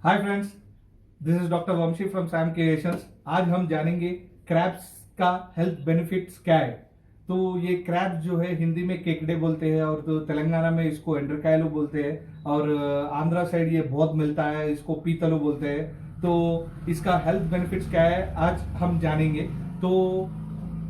Hi friends, this is doctor Vamshi from Sam Creations. आज हम जानेंगे क्रैब्स का हेल्थ बेनिफिट्स क्या है। तो ये क्रैब जो है हिंदी में केकड़े बोलते हैं और तो तेलंगाना में इसको एंड्रकायलो बोलते हैं और आंध्रा साइड ये बहुत मिलता है, इसको पीतलो बोलते हैं। तो इसका हेल्थ बेनिफिट्स क्या है आज हम जानेंगे। तो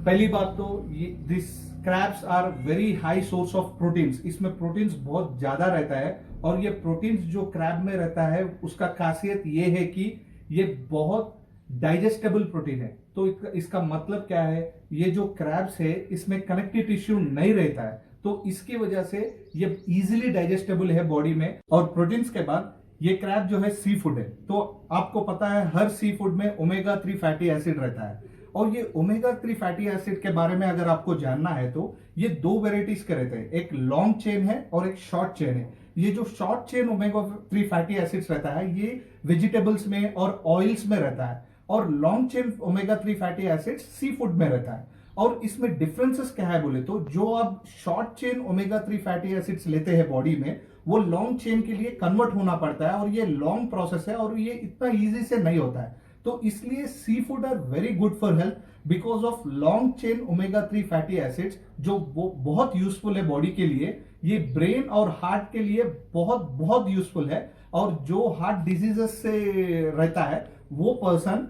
पहली बात तो ये this crabs are very high source of proteins. इसमें प्रोटीन्स बहुत ज्यादा रहता है और ये प्रोटीन्स जो क्रैब में रहता है उसका खासियत ये है कि ये बहुत डाइजेस्टेबल प्रोटीन है। तो इसका मतलब क्या है, ये जो क्रैब्स है इसमें कनेक्टिव टिश्यू नहीं रहता है, तो इसकी वजह से ये इजीली डाइजेस्टेबल है बॉडी में। और प्रोटीन्स के बाद ये क्रैब जो है सी फूड है, तो आपको पता है हर सी फूड में ओमेगा 3 फैटी एसिड रहता है। और ये ओमेगा 3 फैटी एसिड के बारे में अगर आपको जानना है तो ये दो वेराइटीज के रहते हैं, एक लॉन्ग चेन है और एक शॉर्ट चेन है। ये जो short chain omega 3 fatty acids रहता है ये वेजिटेबल्स में और ऑयल्स में रहता है, और long chain omega 3 fatty acids seafood में रहता है। और इसमें डिफरेंसेस क्या है बोले तो जो आप short chain omega 3 fatty acids लेते हैं बॉडी में, वो लॉन्ग चेन के लिए कन्वर्ट होना पड़ता है और ये लॉन्ग प्रोसेस है और ये इतना इजी से नहीं होता है। तो इसलिए seafood are very good for health because of long chain omega 3 fatty acids, जो बहुत यूजफुल है बॉडी के लिए। ये ब्रेन और हार्ट के लिए बहुत बहुत यूजफुल है, और जो हार्ट डिजीजेस से रहता है वो पर्सन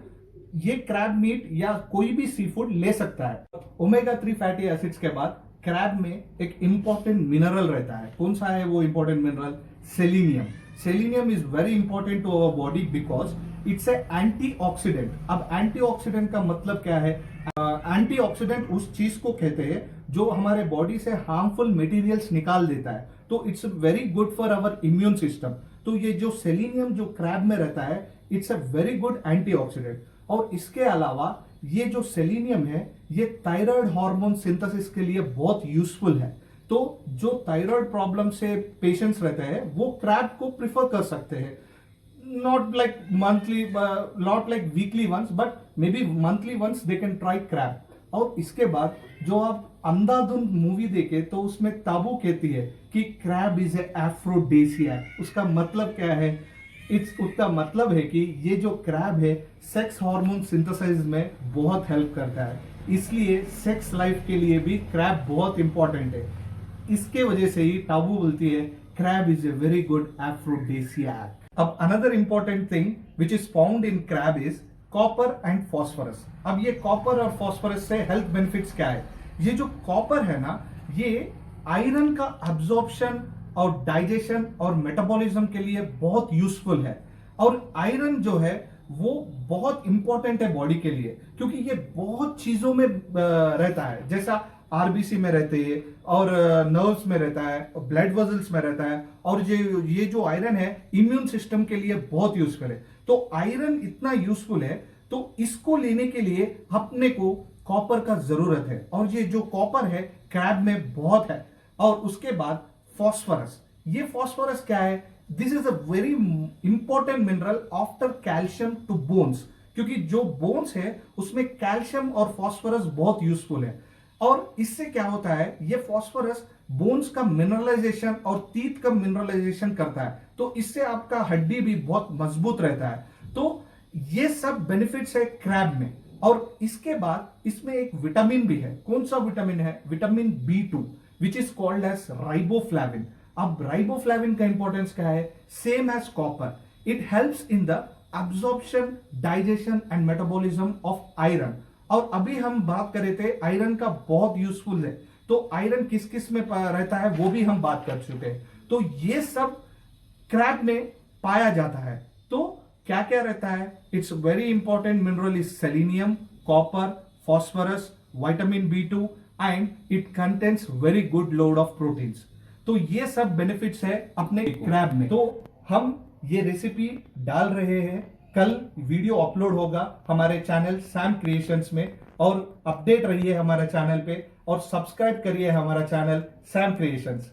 ये क्रैब मीट या कोई भी सी फूड ले सकता है। ओमेगा 3 फैटी एसिड्स के बाद क्रैब में एक इंपॉर्टेंट मिनरल रहता है। कौन सा है वो important mineral? Selenium. Selenium is very important to our body because it's a antioxidant. अब एंटीऑक्सीडेंट का मतलब क्या है? एंटीऑक्सीडेंट उस चीज को कहते हैं जो हमारे बॉडी से हार्मफुल मटेरियल्स निकाल देता है, तो it's very good for our immune system. तो ये जो सेलिनियम जो क्रैब में रहता है it's a very good antioxidant. और इसके अलावा ये जो सेलिनियम है ये थायराइड हार्मोन सिंथेसिस के लिए बहुत यूजफुल है। तो जो थायराइड प्रॉब्लम से पेशेंट्स रहते हैं वो क्रैब को प्रिफर कर सकते हैं, not like monthly, not like weekly once, but maybe monthly once they can try crab। और इसके बाद जो आप अंधाधुंध मूवी देखे तो उसमें ताबू कहती है कि क्रैब इज ए एफ्रोडेसियक। उसका मतलब क्या है? उसका मतलब है कि ये जो क्रैब है सेक्स हार्मोन सिंथेसाइज में बहुत हेल्प करता है, इसलिए सेक्स लाइफ के लिए भी क्रैब बहुत इंपॉर्टेंट है। इसके वजह से ही ताबू बोलती है crab is a very good aphrodisiac. अब another important thing which is found in crab is copper and phosphorus. अब ये कॉपर और फॉस्फोरस से हेल्थ बेनिफिट्स क्या है? ये जो कॉपर है ना, ये आयरन का अब्जॉर्प्शन और डाइजेशन और मेटाबॉलिज्म के लिए बहुत यूजफुल है। और आयरन जो है वो बहुत इंपॉर्टेंट है बॉडी के लिए, क्योंकि ये बहुत चीजों में रहता है, जैसा आरबीसी में रहते हैं और नर्व्स में रहता है, ब्लड वेसल्स में रहता है। और ये जो आयरन है इम्यून सिस्टम के लिए बहुत यूजफुल है। तो आयरन इतना यूजफुल है तो इसको लेने के लिए अपने को कॉपर का जरूरत है, और ये जो कॉपर है क्रैब में बहुत है। और उसके बाद फॉस्फोरस। ये फॉस्फोरस क्या है? This is a very important mineral after calcium to bones, क्योंकि जो बोन्स है उसमें कैल्शियम और फॉस्फोरस बहुत यूजफुल है। और इससे क्या होता है, ये फॉस्फोरस बोन्स का मिनरलाइजेशन और टीथ का मिनरलाइजेशन करता है, तो इससे आपका हड्डी भी बहुत मजबूत रहता है। तो ये सब बेनिफिट्स है क्रैब में। और इसके बाद इसमें एक विटामिन भी है। कौन सा विटामिन है? Vitamin B2 which is called as riboflavin. अब राइबोफ्लाविन का इंपॉर्टेंस क्या है? Same as copper, it helps in the absorption, digestion and metabolism of iron. और अभी हम बात कर रहे थे आयरन का बहुत यूजफुल है, तो आयरन किस किस में रहता है वो भी हम बात कर चुके हैं। तो ये सब क्रैब में पाया जाता है। तो क्या क्या रहता है? It's very important mineral is selenium, copper, phosphorus, vitamin B2 and it contains very good load of proteins. तो ये सब बेनिफिट्स है अपने क्रैब में। तो हम ये रेसिपी डाल रहे हैं, कल वीडियो अपलोड होगा हमारे चैनल सैम क्रिएशंस में, और अपडेट रहिए हमारे चैनल पे और सब्सक्राइब करिए हमारा चैनल सैम क्रिएशंस।